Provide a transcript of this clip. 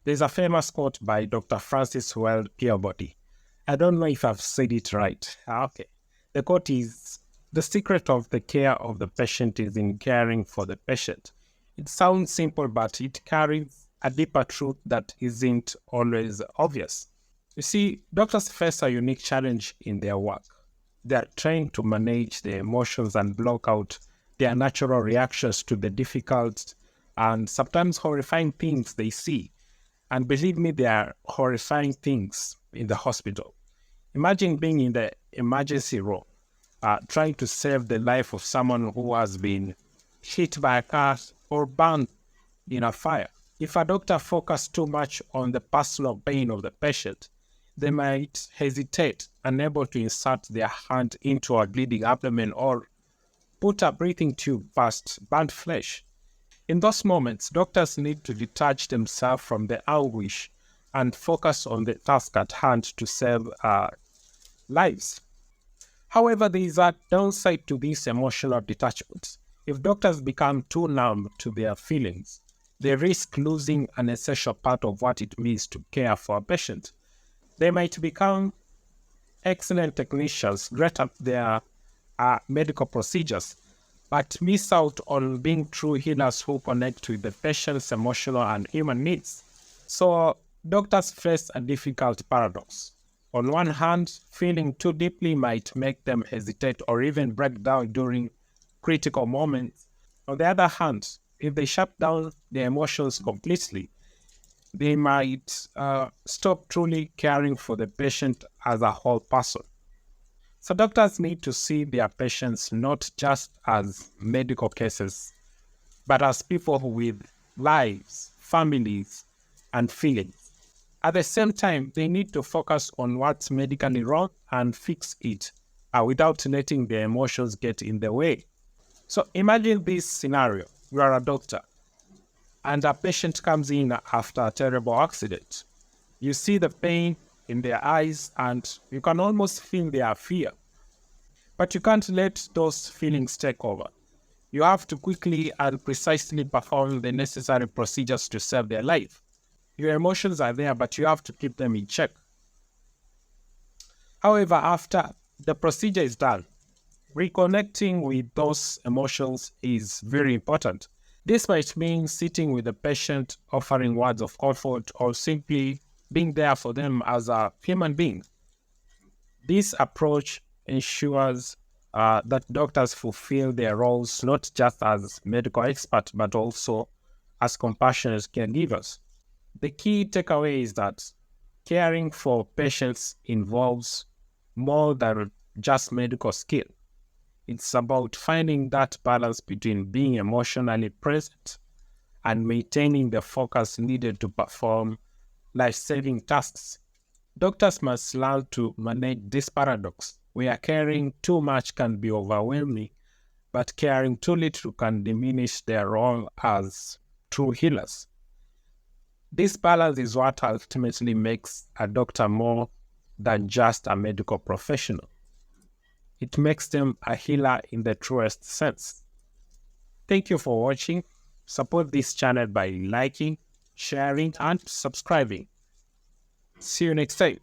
There's a famous quote by Dr. Francis Weld Peabody. I don't know if I've said it right. Okay. The quote is, "The secret of the care of the patient is in caring for the patient." It sounds simple, but it carries a deeper truth that isn't always obvious. You see, doctors face a unique challenge in their work. They are trained to manage their emotions and block out their natural reactions to the difficult and sometimes horrifying things they see. And believe me, there are horrifying things in the hospital. Imagine being in the emergency room, trying to save the life of someone who has been hit by a car or burned in a fire. If a doctor focuses too much on the personal pain of the patient, they might hesitate, unable to insert their hand into a bleeding abdomen or put a breathing tube past burnt flesh. In those moments, doctors need to detach themselves from the anguish and focus on the task at hand to save lives. However, there is a downside to this emotional detachment. If doctors become too numb to their feelings, they risk losing an essential part of what it means to care for a patient. They might become excellent technicians, great at their medical procedures, but miss out on being true healers who connect with the patient's emotional and human needs. So, doctors face a difficult paradox. On one hand, feeling too deeply might make them hesitate or even break down during critical moments. On the other hand, if they shut down their emotions completely, they might stop truly caring for the patient as a whole person. So doctors need to see their patients not just as medical cases, but as people with lives, families, and feelings. At the same time, they need to focus on what's medically wrong and fix it without letting their emotions get in the way. So imagine this scenario. You are a doctor and a patient comes in after a terrible accident. You see the pain in their eyes and you can almost feel their fear. But you can't let those feelings take over. You have to quickly and precisely perform the necessary procedures to save their life. Your emotions are there, but you have to keep them in check. However, after the procedure is done, reconnecting with those emotions is very important. This might mean sitting with the patient, offering words of comfort, or simply being there for them as a human being. This approach ensures that doctors fulfill their roles not just as medical experts, but also as compassionate caregivers. The key takeaway is that caring for patients involves more than just medical skill. It's about finding that balance between being emotionally present and maintaining the focus needed to perform life-saving tasks. Doctors must learn to manage this paradox, where caring too much can be overwhelming, but caring too little can diminish their role as true healers. This balance is what ultimately makes a doctor more than just a medical professional. It makes them a healer in the truest sense. Thank you for watching. Support this channel by liking, sharing, and subscribing. See you next time.